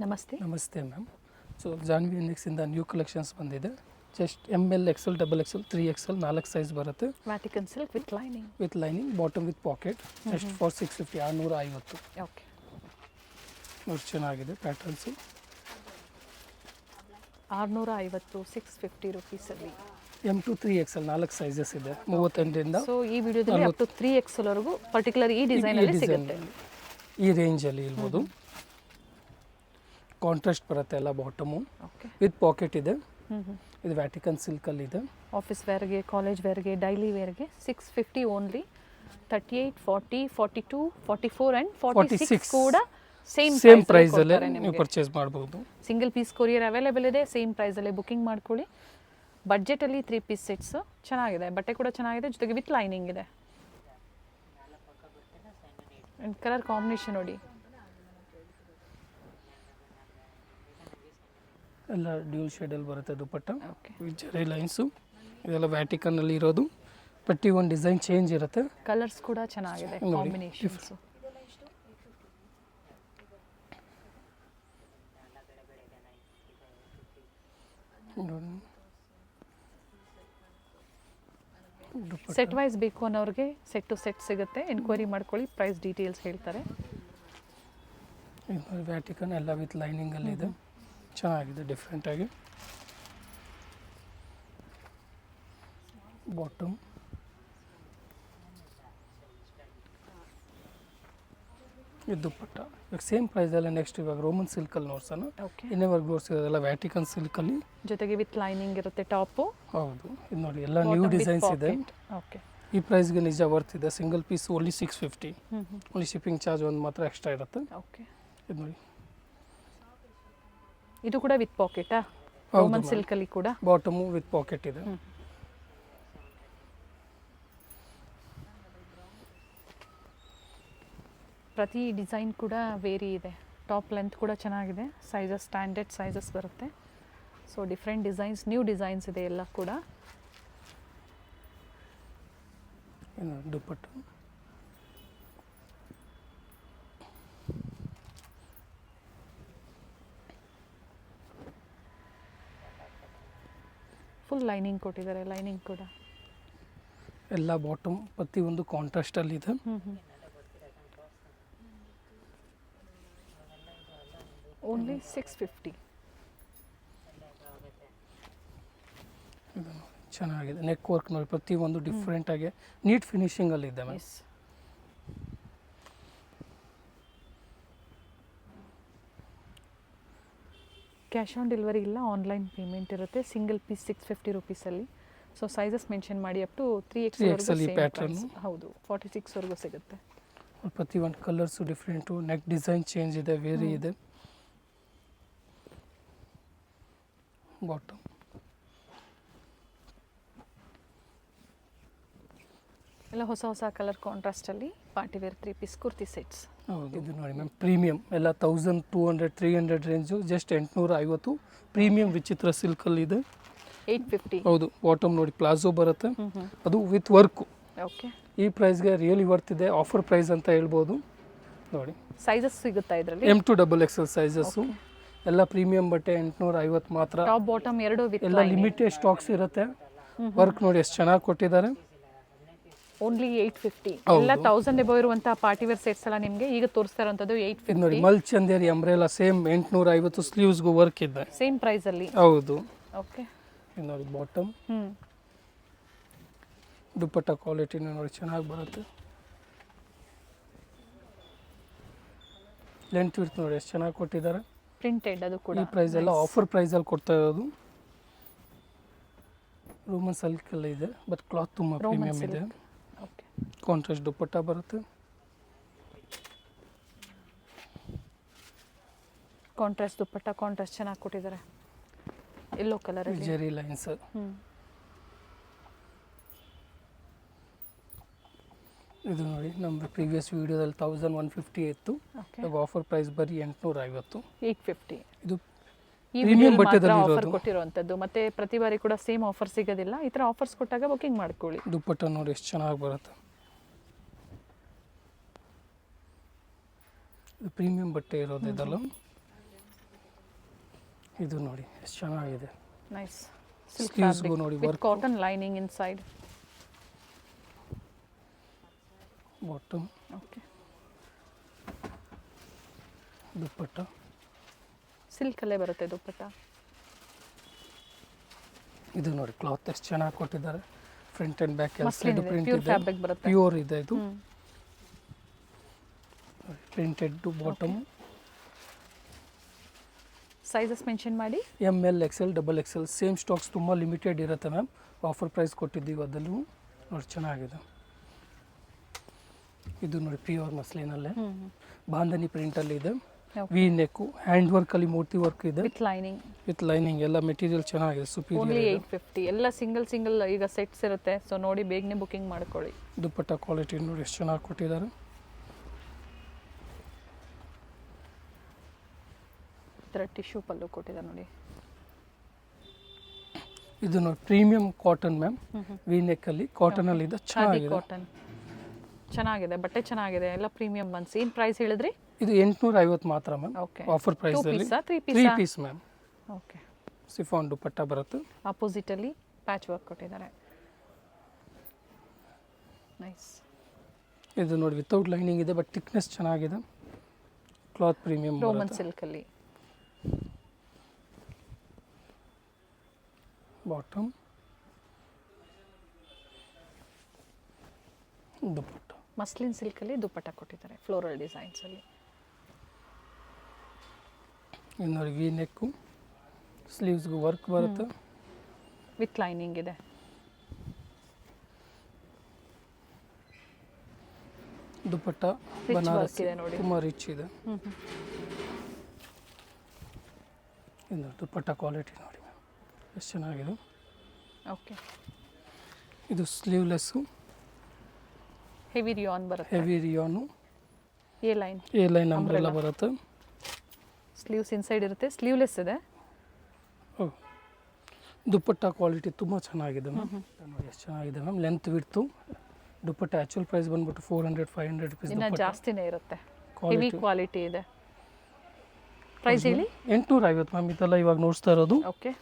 ನಮಸ್ತೆ. ನಮಸ್ತೆ ma'am. So Janvi ನೆಕ್ಸಿಂದ ನ್ಯೂ ಕಲೆಕ್ಷನ್ಸ್ ಬಂದಿದೆ. Just ML XL XXL 3XL 4 size ಬರುತ್ತೆ. Vatican silk with lining bottom with pocket. Just for 650 650. Okay, ನೋಡಿ ಚೆನ್ನಾಗಿದೆ ಪ್ಯಾಟರ್ನ್ಸು. 650 650 ರುಪೀಸಲ್ಲಿ M to 3XL 4 ಸೈಜಸ್ ಇದೆ 38ರಿಂದ. ಸೊ ಈ ವಿಡಿಯೋದಲ್ಲಿ ಅಪ್ ಟು 3XL ವರೆಗೂ ಪರ್ಟಿಕ್ಯುಲರ್ ಈ ಡಿಸೈನಲ್ಲಿ ಸಿಗುತ್ತೆ. ಈ ರೇಂಜಲ್ಲಿ ಇರ್ಬೋದು. ಕಾಂಟ್ರಾಸ್ಟ್ ಬರುತ್ತೆ ಎಲ್ಲ ಬಾಟಮು ಓಕೆ, ವಿತ್ ಪಾಕೆಟ್ ಇದೆ. ಇದು ವ್ಯಾಟಿಕನ್ ಸಿಲ್ಕಲ್ಲಿ ಇದೆ. ಆಫೀಸ್ ವೇರ್ಗೆ, ಕಾಲೇಜ್ ವೇರ್ಗೆ, ಡೈಲಿ ವೇರ್ಗೆ 650 ಓನ್ಲಿ. 38 40 42 44 ಆ್ಯಂಡ್ 46 ಕೂಡ ಸೇಮ್ ಪ್ರೈಸಲ್ಲೇ ನೀವು ಪರ್ಚೇಸ್ ಮಾಡ್ಬೋದು. ಸಿಂಗಲ್ ಪೀಸ್ ಕೊರಿಯರ್ ಅವೈಲೇಬಲ್ ಇದೆ. ಸೇಮ್ ಪ್ರೈಸಲ್ಲೇ ಬುಕಿಂಗ್ ಮಾಡ್ಕೊಳ್ಳಿ. ಬಡ್ಜೆಟಲ್ಲಿ 3 ಪೀಸ್ ಸೆಟ್ಸು ಚೆನ್ನಾಗಿದೆ, ಬಟ್ಟೆ ಕೂಡ ಚೆನ್ನಾಗಿದೆ, ಜೊತೆಗೆ ವಿತ್ ಲೈನಿಂಗ್ ಇದೆ. ಆ್ಯಂಡ್ ಕಲರ್ ಕಾಂಬಿನೇಷನ್ ನೋಡಿ, ಎಲ್ಲ ಡ್ಯೂಲ್ ಶೇಡಲ್ಲಿ ಬರುತ್ತೆ ದುಪಟ್ಟ. ಓಕೆ, ಜರಿ ಲೈನ್ಸು ಇದೆಲ್ಲ ವ್ಯಾಟಿಕನ್ನಲ್ಲಿ ಇರೋದು. ಪ್ರತಿ ಒಂದು ಡಿಸೈನ್ ಚೇಂಜ್ ಇರುತ್ತೆ. ಕಲರ್ಸ್ ಕೂಡ ಚೆನ್ನಾಗಿದೆ, ಕಾಂಬಿನೇಷನ್ಸ್. ಸೆಟ್ ವೈಸ್ ಬೇಕು ಅನ್ನೋರಿಗೆ ಸೆಟ್ ಟು ಸೆಟ್ ಸಿಗುತ್ತೆ. ಎನ್ಕ್ವೈರಿ ಮಾಡ್ಕೊಳ್ಳಿ, ಪ್ರೈಸ್ ಡೀಟೇಲ್ಸ್ ಹೇಳ್ತಾರೆ. ವ್ಯಾಟಿಕನ್ ಎಲ್ಲ ವಿತ್ ಲೈನಿಂಗಲ್ಲಿ ಇದೆ. ಚೆನ್ನಾಗಿದೆ ಡಿಫ್ರೆಂಟಾಗಿ. ಬಾಟಮ್ ಇದು ದುಪ್ಪಟ್ಟ. ಇವಾಗ ಸೇಮ್ ಪ್ರೈಸಲ್ಲಿ ನೆಕ್ಸ್ಟ್ ಇವಾಗ ರೋಮನ್ ಸಿಲ್ಕಲ್ಲಿ ನೋಡ್ಸೋಣ. ಓಕೆ, ಇನ್ನೇವಾಗ ನೋಡ್ಸಿರೋದೆಲ್ಲ ವ್ಯಾಟಿಕನ್ ಸಿಲ್ಕಲ್ಲಿ, ಜೊತೆಗೆ ವಿತ್ ಲೈನಿಂಗ್ ಇರುತ್ತೆ ಟಾಪು. ಹೌದು. ಇದು ನೋಡಿ ಎಲ್ಲ ನ್ಯೂ ಡಿಸೈನ್ಸ್ ಇದೆ. ಓಕೆ, ಈ ಪ್ರೈಸ್ಗೆ ನಿಜ ವರ್ತ್ ಇದೆ. Single piece only 650. Only shipping charge ಒಂದು ಮಾತ್ರ ಎಕ್ಸ್ಟ್ರಾ ಇರುತ್ತೆ. ಓಕೆ, ಇದು ನೋಡಿ, ಇದು ಕೂಡ ವಿತ್ ಪಾಕೆಟಾ? ರೋಮನ್ ಸಿಲ್ಕಲ್ಲಿ ಕೂಡ ಬಾಟಮು ವಿತ್ ಪಾಕೆಟ್ ಇದೆ. ಪ್ರತಿ ಡಿಸೈನ್ ಕೂಡ ವೇರಿ ಇದೆ. ಟಾಪ್ ಲೆಂತ್ ಕೂಡ ಚೆನ್ನಾಗಿದೆ. ಸೈಜಸ್ ಸ್ಟ್ಯಾಂಡರ್ಡ್ ಸೈಜಸ್ ಬರುತ್ತೆ. So different designs, new designs ಇದೆ ಎಲ್ಲ ಕೂಡ. ದುಪ್ಪಟ್ಟ ಫುಲ್ ಲೈನಿಂಗ್ ಕೊಟ್ಟಿದ್ದಾರೆ. ಲೈನಿಂಗ್ ಕೂಡ ಎಲ್ಲ ಬಾಟಮ್ ಪ್ರತಿಯೊಂದು ಕಾಂಟ್ರಾಸ್ಟಲ್ಲಿ ಇದೆ. ಓನ್ಲಿ 650. ಚೆನ್ನಾಗಿದೆ. ನೆಕ್ ವರ್ಕ್ ನೋಡಿ, ಪ್ರತಿಯೊಂದು ಡಿಫ್ರೆಂಟಾಗಿ ನೀಟ್ ಫಿನಿಶಿಂಗಲ್ಲಿ ಇದೆ ಮ್ಯಾಮ್. ಕ್ಯಾಶ್ ಆನ್ ಡೆಲಿವರಿ ಇಲ್ಲ, ಆನ್ಲೈನ್ ಪೇಮೆಂಟ್ ಇರುತ್ತೆ. ಸಿಂಗಲ್ ಪೀಸ್ 650 ರುಪೀಸಲ್ಲಿ. ಸೊ ಸೈಜಸ್ ಮೆನ್ಷನ್ ಮಾಡಿ ಅಪ್ ಟು 3XL ಪ್ಯಾಟರ್ನ್. ಹೌದು, 46ವರೆಗೂ ಸಿಗುತ್ತೆ. ಪ್ರತಿಯೊಂದು colours different. Neck design change ಇದೆ, ವೇರಿ ಇದೆ. ಬಾಟಮ್ ಎಲ್ಲ ಹೊಸ ಹೊಸ ಕಲರ್ ಕಾಂಟ್ರಾಸ್ಟಲ್ಲಿ party wear 3 piece kurti sets. ಹೌದು. ಇದು ನೋಡಿ ಮ್ಯಾಮ್, ಪ್ರೀಮಿಯಮ್ ಎಲ್ಲ 1200 300 ರೇಂಜು. ಜಸ್ಟ್ 850. ಪ್ರೀಮಿಯಂ ವಿಚಿತ್ರ ಸಿಲ್ಕಲ್ಲಿ ಇದೆ. 850. ಹೌದು. ಬಾಟಮ್ ನೋಡಿ ಪ್ಲಾಜೋ ಬರುತ್ತೆ, ಅದು ವಿತ್ ವರ್ಕು. ಓಕೆ, ಈ ಪ್ರೈಸ್ಗೆ ರಿಯಲಿ ವರ್ತ್ ಇದೆ. ಆಫರ್ ಪ್ರೈಸ್ ಅಂತ ಹೇಳ್ಬೋದು. ನೋಡಿ, ಸೈಜಸ್ ಸಿಗುತ್ತಾ ಇದರಲ್ಲಿ? M to XXL sizes. ಎಲ್ಲ ಪ್ರೀಮಿಯಂ ಬಟ್ಟೆ 850 ಮಾತ್ರ. ಟಾಪ್ ಬಾಟಮ್ ಎರಡು ವಿತ್ ಎಲ್ಲ ಲಿಮಿಟೆಡ್ ಸ್ಟಾಕ್ಸ್ ಇರುತ್ತೆ. ವರ್ಕ್ ನೋಡಿ ಎಷ್ಟು ಚೆನ್ನಾಗಿ ಕೊಟ್ಟಿದ್ದಾರೆ. ಓನ್ಲಿ 850. ಎಲ್ಲ 1000 ಎಬೋ ಇರುವಂತಹ ಪಾರ್ಟಿ ವೇರ್ ಸೆಟ್ಸ್ ಎಲ್ಲ ನಿಮಗೆ ಈಗ ತೋರಿಸ್ತಾ ಇರುವಂತದ್ದು 850. ನೋಡಿ, ಮಲ್ ಚಂದೇರಿ ಅಂಬ್ರೆಲಾ ಸೇಮ್ 850. ಸ್ಲೀವ್ಸ್ಗೂ ವರ್ಕ್ ಇದೆ. ಸೇಮ್ ಪ್ರೈಸ್ ಅಲ್ಲಿ. ಹೌದು. ಓಕೆ, ಇದು ನೋಡಿ ಬಾಟಮ್. ದುಪ್ಪಟ್ಟ ಕ್ವಾಲಿಟಿ ನೋಡಿ ಚೆನ್ನಾಗಿ ಬರುತ್ತೆ. ಲೆಂತ್ ವಿಡ್ತ್ ನೋಡಿ ಎಷ್ಟು ಚೆನ್ನಾಗಿ ಕೊಟ್ಟಿದ್ದಾರೆ. ಪ್ರಿಂಟೆಡ್ ಅದು ಕೂಡ. ಈ ಪ್ರೈಸ್ ಎಲ್ಲ ಆಫರ್ ಪ್ರೈಸಲ್ಲಿ ಕೊಡ್ತಾ ಇರೋದು. ರೋಮನ್ ಸಿಲ್ಕಲ್ಲಿ ಇದೆ, ಬಟ್ ಕ್ಲಾತ್ ತುಂಬ ಪ್ರೀಮಿಯಂ ಇದೆ. ಓಕೆ, ಕಾಂಟ್ರಾಸ್ಟ್ ದುಪ್ಪಟ್ಟ ಬರುತ್ತೆ. ಕಾಂಟ್ರಾಸ್ಟ್ ದುಪ್ಪಟ್ಟ, ಕಾಂಟ್ರಾಸ್ಟ್ ಚೆನ್ನಾಗಿ ಕೊಟ್ಟಿದ್ದಾರೆ. ಯೆಲ್ಲೋ ಕಲರ್ ಅಲ್ಲಿ ಜೆರಿ ಲೈನ್ಸ್. ಇದು ನೋಡಿ, ನಮ್ಮ ಪ್ರೀವಿಯಸ್ ವಿಡಿಯೋದಲ್ಲಿ 1150 ಇತ್ತು. ಇವಾಗ ಆಫರ್ ಪ್ರೈಸ್ ಬರೀ 850. 850. ಇದು ಈ ವಿಡಿಯೋದಲ್ಲಿ ಮಾತ್ರ ಆಫರ್ ಕೊಟ್ಟಿರುವಂತದ್ದು. ಮತ್ತೆ ಪ್ರತಿ ಬಾರಿ ಕೂಡ ಸೇಮ್ ಆಫರ್ ಸಿಗೋದಿಲ್ಲ. ಈ ತರ ಆಫರ್ಸ್ ಕೊಟ್ಟಾಗ ಬುಕಿಂಗ್ ಮಾಡ್ಕೊಳ್ಳಿ. ದುಪ್ಪಟ್ಟ ನೋಡಿ ಎಷ್ಟು ಚೆನ್ನಾಗಿ ಬರುತ್ತೆ. ಇದು ಪ್ರೀಮಿಯಂ ಬಟ್ಟೆ ಇರೋದು ಇದೆಲ್ಲ. ಇದು ನೋಡಿ ಎಷ್ಟು ಚೆನ್ನಾಗಿದೆ. ನೈಸ್ ಸಿಲ್ಕ್ Sleeves ಗೂ ಫ್ಯಾಬ್ರಿಕ್ ನೋಡಿ with work. Cotton lining inside. Bottom, okay dupatta, ಸಿಲ್ಕಲ್ಲೇ ಬರುತ್ತೆ ದುಪ್ಪಟ್ಟ. ಇದು ನೋಡಿ ಕ್ಲಾತ್ ಎಷ್ಟು ಚೆನ್ನಾಗಿ ಕೊಟ್ಟಿದ್ದಾರೆ. ಫ್ರಂಟ್ ಆ್ಯಂಡ್ ಬ್ಯಾಕ್ ಎಲ್ಲ ಮಸ್ಲಿನ್ ಸೈಡ್ ಇದೆ, ಪ್ರಿಂಟ್ ಪ್ಯೂರ್ ಇದೆ, ಫ್ಯಾಬ್ರಿಕ್ ಬರುತ್ತೆ. ಪ್ಯೂರ್ ಇದೆ. ಇದು ಹ್ಮ್. ಪ್ರಿಂಟೆಡ್ ಬಾಟಮ್, ಸೈಜಸ್ ಮೆನ್ಷನ್ ಮಾಡಿ. ML XL XXL same stocks ತುಂಬ ಲಿಮಿಟೆಡ್ ಇರುತ್ತೆ ಮ್ಯಾಮ್. ಆಫರ್ ಪ್ರೈಸ್ ಕೊಟ್ಟಿದ್ದೀವಿ, ಅದಲ್ಲೂ ನೋಡಿ ಚೆನ್ನಾಗಿದೆ. ಇದು ನೋಡಿ ಪ್ಯೂರ್ ಮಸ್ಲಿನಲ್ಲೇ ಬಾಂಧನಿ ಪ್ರಿಂಟಲ್ಲಿ ಇದೆ. ವಿ ನೆಕ್ಕು, ಹ್ಯಾಂಡ್ ವರ್ಕಲ್ಲಿ ಮೋತಿ ವರ್ಕ್ ಇದೆ ವಿತ್ ಲೈನಿಂಗ್. With lining. ಎಲ್ಲ ಮೆಟೀರಿಯಲ್ ಚೆನ್ನಾಗಿದೆ, ಓನ್ಲಿ ಸುಪೀರಿಯರ್. 850. ಎಲ್ಲ ಸಿಂಗಲ್ ಈಗ ಸೆಟ್ಸ್ ಇರುತ್ತೆ, ಸೊ ನೋಡಿ ಬೇಗನೆ ಬುಕಿಂಗ್ ಮಾಡ್ಕೊಳ್ಳಿ. ದುಪ್ಪಟ್ಟ ಕ್ವಾಲಿಟಿ ನೋಡಿ ಎಷ್ಟು ಚೆನ್ನಾಗಿ ಕೊಟ್ಟಿದ್ದಾರೆ. ಈ ಥರ ಟಿಶ್ಯೂ ಪಲ್ಲು ಕೊಟ್ಟಿದ್ದಾರೆ ನೋಡಿ. ಇದು ನೋಡಿ ಪ್ರೀಮಿಯಂ ಕಾಟನ್ ಮ್ಯಾಮ್. ವಿ ನೆಕ್ಕಲ್ಲಿ ಕಾಟನಲ್ಲಿ ಇದೆ, ಖಾದಿ ಚೆನ್ನಾಗಿದೆ. ಕಾಟನ್ ಚೆನ್ನಾಗಿದೆ, ಬಟ್ಟೆ ಚೆನ್ನಾಗಿದೆ, ಎಲ್ಲ ಪ್ರೀಮಿಯಂ ಬನ್ಸ್. ಏನು ಪ್ರೈಸ್ ಹೇಳಿದ್ರಿ? ಇದು 850 ಮಾತ್ರ ಮ್ಯಾಮ್. ಓಕೆ. ಆಫರ್ ಟೂ ಪ್ರೈಸಲ್ಲಿ ಪೀಸಾ 3 3 ಪೀಸಾ? Piece ma'am. Okay. Chiffon dupatta ಬರುತ್ತೆ. ಆಪೋಸಿಟಲ್ಲಿ ಪ್ಯಾಚ್ ವರ್ಕ್ ಕೊಟ್ಟಿದ್ದಾರೆ. ನೈಸ್. ಇದು ನೋಡಿ ವಿತೌಟ್ ಲೈನಿಂಗ್ ಇದೆ, ಬಟ್ ಥಿಕ್ನೆಸ್ ಚೆನ್ನಾಗಿದೆ. ಕ್ಲಾತ್ ಪ್ರೀಮಿಯಂ ರೋಮನ್ ಸಿಲ್ಕಲ್ಲಿ. ಬಾಟಮ್, ದುಪ್ಪಟ್ಟ. ಮಸ್ಲಿನ್ ಸಿಲ್ಕಲ್ಲಿ ದುಪ್ಪಟ್ಟ ಕೊಟ್ಟಿದ್ದಾರೆ ಫ್ಲೋರಲ್ ಡಿಸೈನ್ಸಲ್ಲಿ. ಇದು ನೋಡಿ ವಿ ನೆಕ್ಕು, ಸ್ಲೀವ್ಸ್ಗೂ ವರ್ಕ್ ಬರುತ್ತೆ. ವಿತ್ ಲೈನಿಂಗ್ ಇದೆ. ದುಪ್ಪಟ್ಟ Rich ಬನಾರಸಿ work ಇದೆ ನೋಡಿ. ತುಂಬ ರಿಚ್ ಇದೆ. ಇದು ನೋಡಿ ದುಪ್ಪಟ್ಟ ಕ್ವಾಲಿಟಿ ನೋಡಿ ಮ್ಯಾಮ್, ಎಷ್ಟು ಚೆನ್ನಾಗಿದೆ. ಓಕೆ. ಇದು ಸ್ಲೀವ್ಲೆಸ್ಸು, ಹೆವಿ ರಿಯಾನ್ ಬರುತ್ತೆ. Heavy rayon, A line A line umbrella ಬರುತ್ತೆ. ಸ್ಲೀವ್ಸ್ ಇನ್ಸೈಡ್ ಇರುತ್ತೆ, ಸ್ಲೀವ್ಲೆಸ್ ಇದೆ. ದುಪ್ಪಟ್ಟ ಕ್ವಾಲಿಟಿ ತುಂಬ ಚೆನ್ನಾಗಿದೆ ಮ್ಯಾಮ್. ನೋಡಿ ಎಷ್ಟು ಚೆನ್ನಾಗಿದೆ ma'am. Length width. Dupatta actual price ಬಂದ್ಬಿಟ್ಟು 400-500 ರುಪೀಸ್. ಇನ್ನು ಜಾಸ್ತಿನೇ ಇರುತ್ತೆ. ಹೆವಿ ಕ್ವಾಲಿಟಿ ಕ್ವಾಲಿಟಿ ಇದೆ. ಪ್ರೈಸ್ ಹೇಳಿ? 850 ಮ್ಯಾಮ್. ಇದೆಲ್ಲ ಇವಾಗ ನೋಡ್ತಾ ಇರೋದು. ಓಕೆ.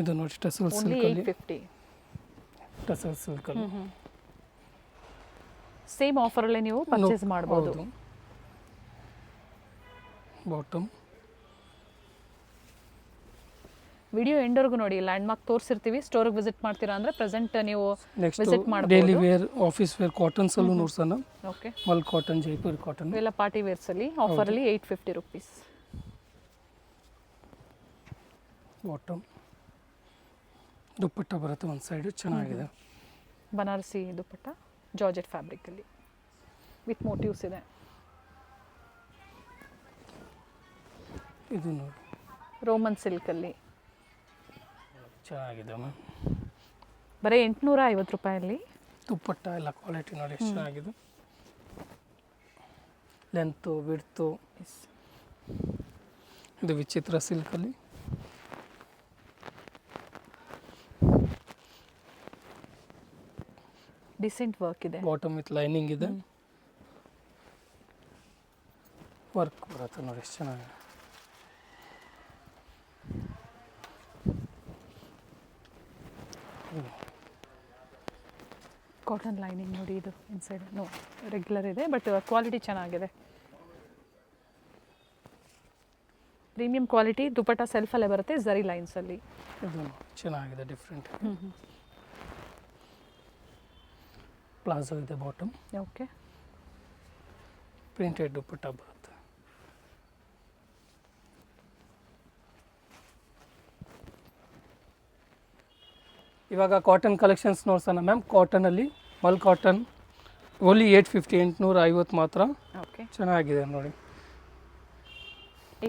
ಇದು ನೋಡಿ ಟಸಲ್ ಓನ್ಲಿ ಸಿಲ್ಕಲ್ಲಿ, 850. ಟಸಲ್ ಸಿಲ್ಕಲ್ಲಿ ಸೇಮ್ ಆಫರಲ್ಲೇ ನೀವು ಪರ್ಚೇಸ್ ಮಾಡ್ಬೋದು. ಬಾಟಮ್, ವಿಡಿಯೋ ಎಂಡವರೆಗೂ ನೋಡಿ, ಲ್ಯಾಂಡ್ ಮಾರ್ಕ್ ತೋರಿಸಿರ್ತೀವಿ. ಸ್ಟೋರ್ಗೆ ವಿಸಿಟ್ ಮಾಡ್ತೀರಾ ಅಂದರೆ ಪ್ರೆಸೆಂಟ್ ನೀವು ನೆಕ್ಸ್ಟ್ ವಿಸಿಟ್ ಡೈಲಿ ಮಾಡ್ಬೋದು. ವೇರ್, ಆಫೀಸ್ ವೇರ್ ಕಾಟನ್ಸಲ್ಲೂ ನೋಡ್ಸೋಣ. Okay. Mul cotton, Jaipur cotton. ಇವೆಲ್ಲ ಪಾರ್ಟಿ ವೇರ್ಸಲ್ಲಿ ಆಫರಲ್ಲಿ 850 ರುಪೀಸ್. ಬಾಟಮ್, ದುಪ್ಪಟ್ಟ ಬರುತ್ತೆ ಒಂದು ಸೈಡು, ಚೆನ್ನಾಗಿದೆ. ಬನಾರಸಿ ದುಪ್ಪಟ್ಟ ಜಾರ್ಜೆಟ್ ಫ್ಯಾಬ್ರಿಕಲ್ಲಿ ವಿತ್ ಮೋಟಿವ್ಸ್ ಇದೆ. ಇದು ನೋಡಿ ರೋಮನ್ ಸಿಲ್ಕಲ್ಲಿ ಚೆನ್ನಾಗಿದೆ ಮ್ಯಾಮ್. ಬರೀ 850 ರೂಪಾಯಲ್ಲಿ. ದುಪ್ಪಟ್ಟ ಎಲ್ಲ ಕ್ವಾಲಿಟಿ ನೋಡಿ ಎಷ್ಟು ಚೆನ್ನಾಗಿದೆ. Length width. ಇದು ವಿಚಿತ್ರ ಸಿಲ್ಕಲ್ಲಿ. ಡಿಸೆಂಟ್ ವರ್ಕ್ ಇದೆ. ಬಾಟಮ್ ವಿತ್ ಲೈನಿಂಗ್ ಇದೆ. ವರ್ಕ್ ಬರುತ್ತೆ ನೋಡಿ ಎಷ್ಟು ಚೆನ್ನಾಗಿದೆ. ಕಾಟನ್ ಲೈನಿಂಗ್ ನೋಡಿ, ಇದು ಇನ್ಸೈಡ್ ನೋ ರೆಗ್ಯುಲರ್ ಇದೆ, ಬಟ್ ಕ್ವಾಲಿಟಿ ಚೆನ್ನಾಗಿದೆ. Premium quality. ದುಪ್ಪಟ್ಟ ಸೆಲ್ಫಲ್ಲೇ ಬರುತ್ತೆ, ಝರಿ ಲೈನ್ಸಲ್ಲಿ. ಇದು ಚೆನ್ನಾಗಿದೆ, ಡಿಫ್ರೆಂಟ್. ಪ್ಲಾಜೋ ಇದೆ ಬಾಟಮ್. ಓಕೆ. ಪ್ರಿಂಟೆಡ್ ದುಪ್ಪಟ್ಟ ಬರುತ್ತೆ. ಇವಾಗ ಕಾಟನ್ ಕಲೆಕ್ಷನ್ಸ್ ನೋಡ್ಸೋಣ ಮ್ಯಾಮ್. ಕಾಟನಲ್ಲಿ ಮಲ್ ಕಾಟನ್ ಓನ್ಲಿ 850, 850 ಮಾತ್ರ. ಓಕೆ. ಚೆನ್ನಾಗಿದೆ ನೋಡಿ.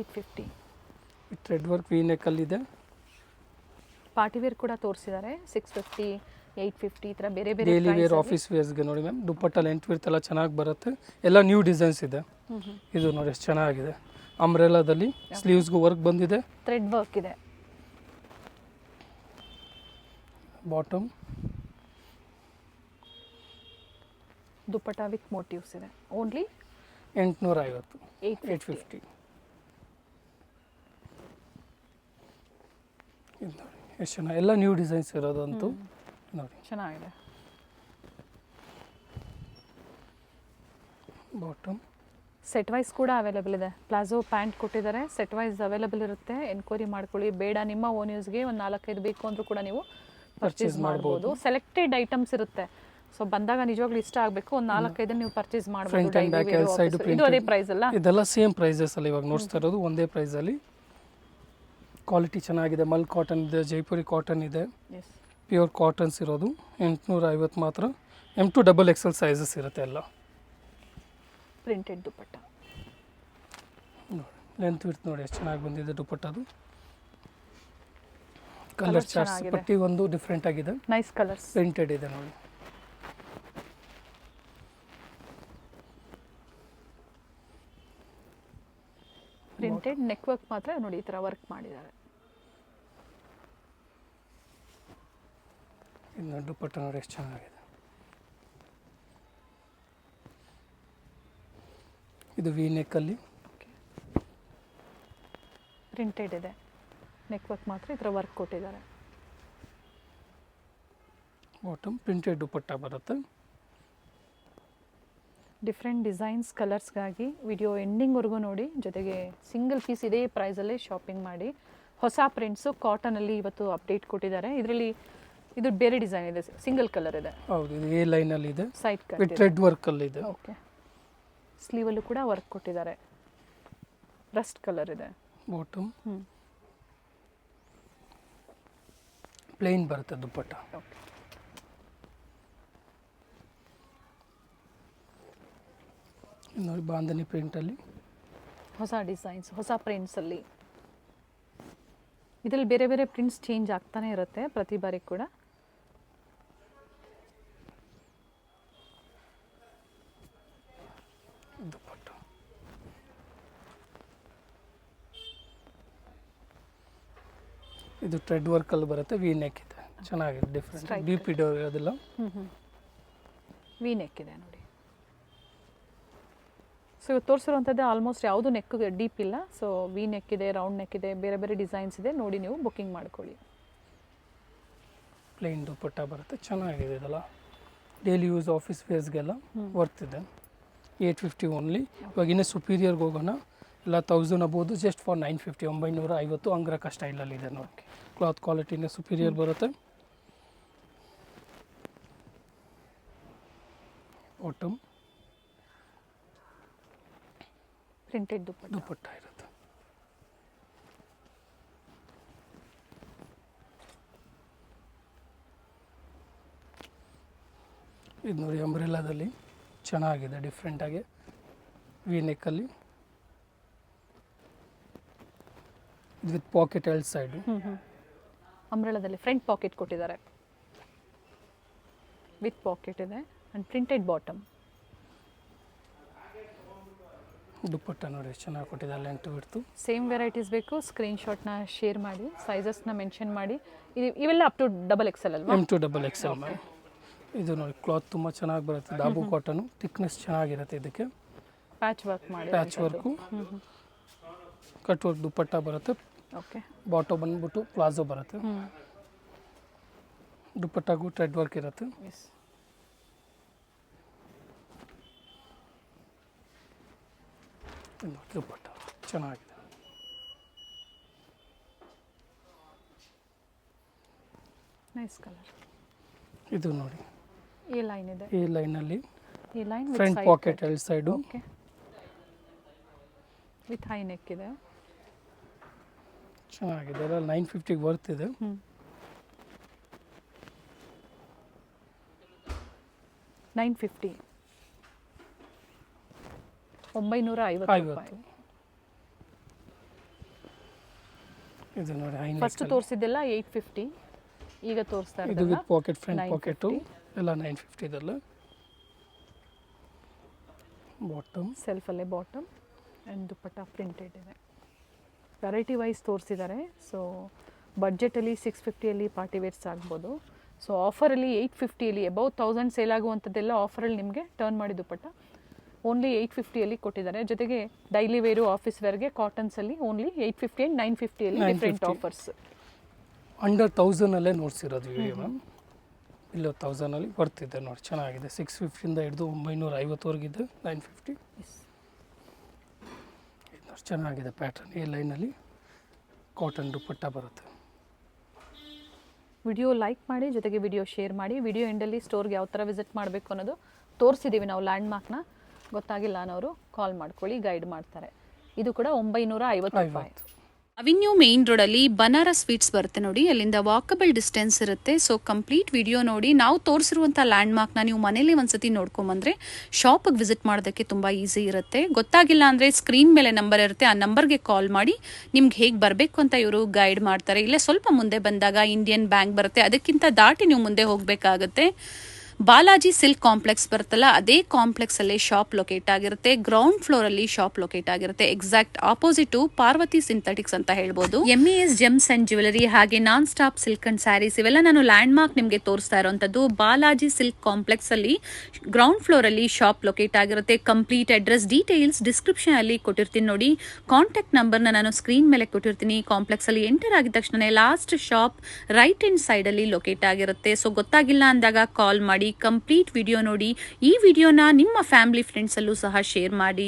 850. ವಿತ್ ಥ್ರೆಡ್ ವರ್ಕ್ ವಿ ನೆಕ್ಕಲ್ಲಿದೆ. ಪಾರ್ಟಿ ವೇರ್ ಕೂಡ ತೋರಿಸಿದ್ದಾರೆ. 650, 850 ಈ ಥರ ಬೇರೆ ಬೇರೆ ಡೈಲಿ ವೇರ್, ಆಫೀಸ್ ವೇರ್ಸ್ಗೆ ನೋಡಿ ಮ್ಯಾಮ್. ದುಪ್ಪಟ್ಟ ಲೆಂತ್ ವಿಡ್ತ್ ಎಲ್ಲ ಚೆನ್ನಾಗಿ ಬರುತ್ತೆ. ಎಲ್ಲ ನ್ಯೂ ಡಿಸೈನ್ಸ್ ಇದೆ. ಇದು ನೋಡಿ ಎಷ್ಟು ಚೆನ್ನಾಗಿದೆ. ಅಂಬ್ರೆಲಾದಲ್ಲಿ ಸ್ಲೀವ್ಸ್ಗೂ ವರ್ಕ್ ಬಂದಿದೆ. ಥ್ರೆಡ್ ವರ್ಕ್ ಇದೆ. ಬಾಟಮ್, ದುಪ್ಪಟ್ಟ ವಿತ್ ಮೋಟಿವ್ಸ್ ಇದೆ. ಓನ್ಲಿ 850, 850. 850. ಇದು ನೋಡಿ ಎಷ್ಟು ಚೆನ್ನಾಗಿ ಎಲ್ಲ ನ್ಯೂ ಡಿಸೈನ್ಸ್ ಇರೋದು ಅಂತೂ ನೋಡಿ. ಚೆನ್ನಾಗಿದೆ. ಬಾಟಮ್ ಸೆಟ್ ವೈಸ್ ಕೂಡ ಅವೈಲೇಬಲ್ ಇದೆ. ಪ್ಲಾಜೋ ಪ್ಯಾಂಟ್ ಕೊಟ್ಟಿದ್ದಾರೆ, ಸೆಟ್ ವೈಸ್ ಅವೈಲೇಬಲ್ ಇರುತ್ತೆ. ಎನ್ಕ್ವೈರಿ ಮಾಡ್ಕೊಳ್ಳಿ. ಬೇಡ ನಿಮ್ಮ ಓನ್ ಯೂಸ್ಗೆ ಒಂದು 4-5 ಬೇಕು ಅಂದರೂ ಕೂಡ ನೀವು ಪರ್ಚೇಸ್ ಮಾಡ್ಬೋದು. ಸೆಲೆಕ್ಟೆಡ್ ಐಟಮ್ಸ್ ಇರುತ್ತೆ. ಸೊ ಬಂದಾಗ ನಿಜವಾಗ್ಲೂ ಇಷ್ಟ ಆಗಬೇಕು, ಒಂದು 4-5 ನೀವು ಪರ್ಚೇಸ್ ಮಾಡ್ಬೋದು. ಇದು ಅದೇ ಪ್ರೈಸ್ ಅಲ್ಲ, ಇದೆಲ್ಲ ಸೇಮ್ ಪ್ರೈಸಸ್ ಅಲ್ಲಿ ಇವಾಗ ನೋಡ್ತಾ ಇರೋದು ಒಂದೇ ಪ್ರೈಸ್ ಅಲ್ಲಿ. ಕ್ವಾಲಿಟಿ ಚೆನ್ನಾಗಿದೆ. ಮಲ್ ಕಾಟನ್ ಇದೆ, ಜೈಪುರಿ ಕಾಟನ್ ಇದೆ, ಪ್ಯೂರ್ ಕಾಟನ್ಸ್ ಇರೋದು. 850 ಮಾತ್ರ. M2 XXL ಸೈಜಸ್ ಇರುತ್ತೆ ಎಲ್ಲ. ಪ್ರಿಂಟೆಡ್ ದುಪ್ಪಟ್ಟ ನೋಡಿ, ಲೆಂತ್ ವಿಡ್ತ್ ನೋಡಿ ಎಷ್ಟು ಚೆನ್ನಾಗಿ ಬಂದಿದೆ ದುಪ್ಪಟ್ಟದು. ಕಲರ್ ಚಾರ್ಟ್ಸ್ ಪಟ್ಟಿ ಒಂದು ಡಿಫ್ರೆಂಟ್ ಆಗಿದೆ. ನೈಸ್ ಕಲರ್ಸ್ ಪ್ರಿಂಟೆಡ್ ಇದೆ ನೋಡಿ. ಪ್ರಿಂಟೆಡ್ ನೆಕ್ ವರ್ಕ್ ಮಾತ್ರ ನೋಡಿ ಈ ಥರ ವರ್ಕ್ ಮಾಡಿದ್ದಾರೆ. ಇನ್ನು ದುಪ್ಪಟ್ಟ ನೋಡಿ ಎಷ್ಟು ಚೆನ್ನಾಗಿದೆ. ಇದು ವಿ ನೆಕ್ಕಲ್ಲಿ ಪ್ರಿಂಟೆಡ್ ಇದೆ. ನೆಕ್ ವರ್ಕ್ ಮಾತ್ರ ಈ ಥರ ವರ್ಕ್ ಕೊಟ್ಟಿದ್ದಾರೆ. ಬಾಟಮ್ ಪ್ರಿಂಟೆಡ್ ದುಪ್ಪಟ್ಟ ಬರುತ್ತೆ. ಡಿಫ್ರೆಂಟ್ ಡಿಸೈನ್ಸ್ ಕಲರ್ಸ್ಗಾಗಿ ವಿಡಿಯೋ ಎಂಡಿಂಗ್ವರೆಗೂ ನೋಡಿ. ಜೊತೆಗೆ ಸಿಂಗಲ್ ಪೀಸ್ ಇದೇ ಪ್ರೈಸಲ್ಲೇ ಶಾಪಿಂಗ್ ಮಾಡಿ. ಹೊಸ ಪ್ರಿಂಟ್ಸು ಕಾಟನಲ್ಲಿ ಇವತ್ತು ಅಪ್ಡೇಟ್ ಕೊಟ್ಟಿದ್ದಾರೆ. ಇದರಲ್ಲಿ ಇದು ಬೇರೆ ಡಿಸೈನ್ ಇದೆ, ಸಿಂಗಲ್ ಕಲರ್ ಇದೆ. ಹೌದು, ಇದು ಎ ಲೈನಲ್ಲಿ ಇದೆ, ಸೈಡ್ ಕಟ್ ವಿತ್ ಥ್ರೆಡ್ ವರ್ಕಲ್ಲಿ ಇದೆ. ಓಕೆ, ಸ್ಲೀವಲ್ಲೂ ಕೂಡ ವರ್ಕ್ ಕೊಟ್ಟಿದ್ದಾರೆ. ರಸ್ಟ್ ಕಲರ್ ಇದೆ. ಬಾಟಮ್ ಪ್ಲೇನ್ ಬರುತ್ತೆ ದುಪ್ಪಟ್ಟ. ಓಕೆ, ನೋಡಿ ಬಾಂಧನಿ ಪ್ರಿಂಟಲ್ಲಿ ಹೊಸ ಡಿಸೈನ್ಸ್, ಹೊಸ ಪ್ರಿಂಟ್ಸಲ್ಲಿ. ಇದರಲ್ಲಿ ಬೇರೆ ಬೇರೆ ಪ್ರಿಂಟ್ಸ್ ಚೇಂಜ್ ಆಗ್ತಾನೆ ಇರುತ್ತೆ ಪ್ರತಿ ಬಾರಿ ಕೂಡ. ದುಪ್ಪಟ್ಟ ಇದು ಥ್ರೆಡ್ ವರ್ಕಲ್ಲಿ ಬರುತ್ತೆ. ವಿ ನೆಕ್ ಇದೆ, ಚೆನ್ನಾಗಿದೆ, ಡಿಫ್ರೆಂಟ್. ಡೀಪ್ ಇರೋದಿಲ್ಲ. ವಿ ನೆಕ್ ಇದೆ ನೋಡಿ. ಸೊ ಇವತ್ತು ತೋರಿಸಿರುವಂಥದ್ದು ಆಲ್ಮೋಸ್ಟ್ ಯಾವುದು ನೆಕ್ ಡೀಪ್ ಇಲ್ಲ. ಸೊ ವಿ ನೆಕ್ ಇದೆ, ರೌಂಡ್ ನೆಕ್ ಇದೆ, ಬೇರೆ ಬೇರೆ ಡಿಸೈನ್ಸ್ ಇದೆ. ನೋಡಿ ನೀವು ಬುಕ್ಕಿಂಗ್ ಮಾಡ್ಕೊಳ್ಳಿ. ಪ್ಲೇನ್ ದುಪ್ಪಟ್ಟ ಬರುತ್ತೆ, ಚೆನ್ನಾಗಿದೆ. ಇದೆಲ್ಲ ಡೈಲಿ ಯೂಸ್ ಆಫೀಸ್ ವೇರ್ಸ್ಗೆಲ್ಲ ವರ್ತ್ ಇದೆ. 850 ಓನ್ಲಿ. ಇವಾಗ ಇನ್ನೂ ಸುಪೀರಿಯರ್ಗೆ ಹೋಗೋಣ. ಎಲ್ಲ 1000 ಅಬೋದು, ಜಸ್ಟ್ ಫಾರ್ 950, 950 ಅಂಗ್ರಕ ಸ್ಟೈಲಲ್ಲಿ ಇದೆ ನೋಡಿ. ಕ್ಲಾತ್ ಕ್ವಾಲಿಟಿನೇ ಸುಪೀರಿಯರ್ ಬರುತ್ತೆ. ಬಾಟಮ್ ಪ್ರಿಂಟೆಡ್ ದುಪ್ಪಟ್ಟ ಇರುತ್ತೆ. ಇದು ನೋಡಿ ಅಂಬ್ರೆಲಾದಲ್ಲಿ ಚೆನ್ನಾಗಿದೆ, ಡಿಫ್ರೆಂಟಾಗಿ ವಿ ನೆಕ್ಕಲ್ಲಿ. ಇದು ವಿತ್ ಪಾಕೆಟ್ ಎಲ್ ಸೈಡು. ಅಂಬ್ರೆಲಾದಲ್ಲಿ ಫ್ರಂಟ್ ಪಾಕೆಟ್ ಕೊಟ್ಟಿದ್ದಾರೆ, ವಿತ್ ಪಾಕೆಟ್ ಇದೆ ಆ್ಯಂಡ್ ಪ್ರಿಂಟೆಡ್ ಬಾಟಮ್. ದುಪ್ಪಟ್ಟ ನೋಡಿ ಎಷ್ಟು ಚೆನ್ನಾಗಿ ಕೊಟ್ಟಿದ್ದಾರೆ, ಲೆಂತ್ ಬಿಡ್ತು. ಸೇಮ್ ವೆರೈಟೀಸ್ ಬೇಕು, ಸ್ಕ್ರೀನ್ಶಾಟ್ನ ಶೇರ್ ಮಾಡಿ, ಸೈಜಸ್ನ ಮೆನ್ಷನ್ ಮಾಡಿ. ಇವೆಲ್ಲ ಅಪ್ ಟು XXL ಅಲ್ವಾ? M2 XXL ma'am. ಇದು ನೋಡಿ ಕ್ಲಾತ್ ತುಂಬ ಚೆನ್ನಾಗಿ ಬರುತ್ತೆ. ಡಾಬು ಕಾಟನು, ಥಿಕ್ನೆಸ್ ಚೆನ್ನಾಗಿರುತ್ತೆ. ಇದಕ್ಕೆ ಪ್ಯಾಚ್ ವರ್ಕ್ ಮಾಡಿ, patch work, cut work dupatta ಬರುತ್ತೆ. ಓಕೆ, ಬಾಟಮ್ ಬಂದ್ಬಿಟ್ಟು ಪ್ಲಾಜೋ ಬರುತ್ತೆ. ದುಪ್ಪಟ್ಟಾಗೂ ಥ್ರೆಡ್ ವರ್ಕ್ ಇರುತ್ತೆ. ಎಸ್, ದುಪ್ಪಟ್ಟ ಚೆನ್ನಾಗಿದೆ. Nice colour. ಇದು ನೋಡಿ ಈ ಲೈನ್ ಇದೆ, ಈ ಲೈನಲ್ಲಿ ಈ line front pocket L side. Okay, with high neck ಇದೆ, ಚೆನ್ನಾಗಿದೆ. ಎಲ್ಲ 950 ವರ್ತ್ ಇದೆ. 950, 950 ರೂಪಾಯಿ. ಇದು ನೋಡಿ ಹೈ ನೆಕ್. ಫಸ್ಟ್ ತೋರಿಸಿದ್ದೆಲ್ಲ 850, ಈಗ ತೋರಿಸ್ತಾ ಇದು ವಿತ್ ಪಾಕೆಟ್, ಫ್ರಂಟ್ ಪಾಕೆಟು ಎಲ್ಲ 950 ಇದೆಲ್ಲ. ಬಾಟಮ್ ಸೆಲ್ಫಲ್ಲೇ ಬಾಟಮ್ ಆ್ಯಂಡ್ ದುಪ್ಪಟ್ಟ ಪ್ರಿಂಟೆಡ್ ಇದೆ. ವೆರೈಟಿ ವೈಸ್ ತೋರಿಸಿದ್ದಾರೆ. ಸೊ ಬಡ್ಜೆಟಲ್ಲಿ 650 ಪಾರ್ಟಿ ವೇರ್ಸ್ ಆಗ್ಬೋದು. ಸೊ ಆಫರಲ್ಲಿ 850, ಅಬೌವ್ 1000 ಸೇಲ್ ಆಗುವಂಥದ್ದೆಲ್ಲ ಆಫರಲ್ಲಿ ನಿಮಗೆ ಟರ್ನ್ ಮಾಡಿ ದುಪ್ಪಟ್ಟ ಓನ್ಲಿ 850 ಕೊಟ್ಟಿದ್ದಾರೆ. ಜೊತೆಗೆ ಡೈಲಿ ವೇರು, ಆಫೀಸ್ ವೇರ್ಗೆ ಕಾಟನ್ಸಲ್ಲಿ only 850 and 950 different offers. Under 1000 ನೋಡ್ಸಿರೋದು ವಿಡಿಯೋ ಮ್ಯಾಮ್. ಇಲ್ಲ 1000 ಬರ್ತಿದೆ ನೋಡಿ, ಚೆನ್ನಾಗಿದೆ. 650 ಹಿಡಿದು 950ವರೆಗಿದೆ 950. ಇದು ನೋಡಿ ಚೆನ್ನಾಗಿದೆ ಪ್ಯಾಟರ್ನ್. ಈ ಲೈನಲ್ಲಿ ಕಾಟನ್ ದುಪ್ಪಟ್ಟ ಬರುತ್ತೆ. ವಿಡಿಯೋ ಲೈಕ್ ಮಾಡಿ, ಜೊತೆಗೆ ವಿಡಿಯೋ ಶೇರ್ ಮಾಡಿ. ವಿಡಿಯೋ ಎಂಡಲ್ಲಿ ಸ್ಟೋರ್ಗೆ ಯಾವ ಥರ ವಿಸಿಟ್ ಮಾಡಬೇಕು ಅನ್ನೋದು ತೋರಿಸಿದ್ದೀವಿ ನಾವು ಲ್ಯಾಂಡ್ಮಾರ್ಕ್ನ. ಗೊತ್ತಾಗಿಲ್ಲ ಅನ್ನೋರು ಕಾಲ್ ಮಾಡ್ಕೊಳ್ಳಿ, ಗೈಡ್ ಮಾಡ್ತಾರೆ. ಇದು ಕೂಡ 950 ರೂಪಾಯಿ. ಅವಿನ್ಯೂ ಮೇನ್ ರೋಡಲ್ಲಿ ಬನಾರಸ್ ಸ್ವೀಟ್ಸ್ ಬರುತ್ತೆ ನೋಡಿ, ಅಲ್ಲಿಂದ ವಾಕಬಲ್ ಡಿಸ್ಟೆನ್ಸ್ ಇರುತ್ತೆ. ಸೊ ಕಂಪ್ಲೀಟ್ ವಿಡಿಯೋ ನೋಡಿ. ನಾವು ತೋರಿಸಿರುವಂಥ ಲ್ಯಾಂಡ್ಮಾರ್ಕ್ನ ನೀವು ಮನೇಲಿ ಒಂದ್ಸತಿ ನೋಡ್ಕೊಂಬಂದ್ರೆ ಶಾಪಿಗೆ ವಿಸಿಟ್ ಮಾಡೋದಕ್ಕೆ ತುಂಬ ಈಸಿ ಇರುತ್ತೆ. ಗೊತ್ತಾಗಿಲ್ಲ ಅಂದರೆ ಸ್ಕ್ರೀನ್ ಮೇಲೆ ನಂಬರ್ ಇರುತ್ತೆ, ಆ ನಂಬರ್ಗೆ ಕಾಲ್ ಮಾಡಿ ನಿಮ್ಗೆ ಹೇಗೆ ಬರಬೇಕು ಅಂತ ಇವರು ಗೈಡ್ ಮಾಡ್ತಾರೆ. ಇಲ್ಲೇ ಸ್ವಲ್ಪ ಮುಂದೆ ಬಂದಾಗ ಇಂಡಿಯನ್ ಬ್ಯಾಂಕ್ ಬರುತ್ತೆ, ಅದಕ್ಕಿಂತ ದಾಟಿ ನೀವು ಮುಂದೆ ಹೋಗಬೇಕಾಗುತ್ತೆ. ಬಾಲಾಜಿ ಸಿಲ್ಕ್ ಕಾಂಪ್ಲೆಕ್ಸ್ ಬರುತ್ತಲ್ಲ, ಅದೇ ಕಾಂಪ್ಲೆಕ್ಸ್ ಅಲ್ಲಿ ಶಾಪ್ ಲೊಕೇಟ್ ಆಗಿರುತ್ತೆ. ಗ್ರೌಂಡ್ ಫ್ಲೋರ್ ಅಲ್ಲಿ ಶಾಪ್ ಲೊಕೇಟ್ ಆಗಿರುತ್ತೆ. ಎಕ್ಸಾಕ್ಟ್ ಆಪೋಸಿಟ್ ಪಾರ್ವತಿ ಸಿಂಥೆಟಿಕ್ಸ್ ಅಂತ ಹೇಳ್ಬೋದು. MES ಜೆಮ್ಸ್ ಅಂಡ್ ಜ್ಯುವೆಲರಿ ಹಾಗೆ non stop silk and saris ಇವೆಲ್ಲ ನಾನು ಲ್ಯಾಂಡ್ ಮಾರ್ಕ್ ನಿಮಗೆ ತೋರಿಸ್ತಾ ಇರುವಂತದ್ದು. ಬಾಲಾಜಿ ಸಿಲ್ಕ್ ಕಾಂಪ್ಲೆಕ್ಸ್ ಅಲ್ಲಿ ಗ್ರೌಂಡ್ ಫ್ಲೋರ್ ಅಲ್ಲಿ ಶಾಪ್ ಲೊಕೇಟ್ ಆಗಿರುತ್ತೆ. ಕಂಪ್ಲೀಟ್ ಅಡ್ರೆಸ್ ಡೀಟೇಲ್ಸ್ ಡಿಸ್ಕ್ರಿಪ್ಷನ್ ಅಲ್ಲಿ ಕೊಟ್ಟಿರ್ತೀನಿ ನೋಡಿ. ಕಾಂಟ್ಯಾಕ್ಟ್ ನಂಬರ್ನ ನಾನು ಸ್ಕ್ರೀನ್ ಮೇಲೆ ಕೊಟ್ಟಿರ್ತೀನಿ. ಕಾಂಪ್ಲೆಕ್ಸ್ ಅಲ್ಲಿ ಎಂಟರ್ ಆಗಿದ ತಕ್ಷಣ last shop right hand side ಅಲ್ಲಿ ಲೊಕೇಟ್ ಆಗಿರುತ್ತೆ. ಸೊ ಗೊತ್ತಾಗಿಲ್ಲ ಅಂದಾಗ ಕಾಲ್ ಮಾಡಿ, ಕಂಪ್ಲೀಟ್ ವಿಡಿಯೋ ನೋಡಿ. ಈ ವಿಡಿಯೋನ ನಿಮ್ಮ ಫ್ಯಾಮಿಲಿ ಫ್ರೆಂಡ್ಸ್ ಅಲ್ಲೂ ಸಹ ಶೇರ್ ಮಾಡಿ.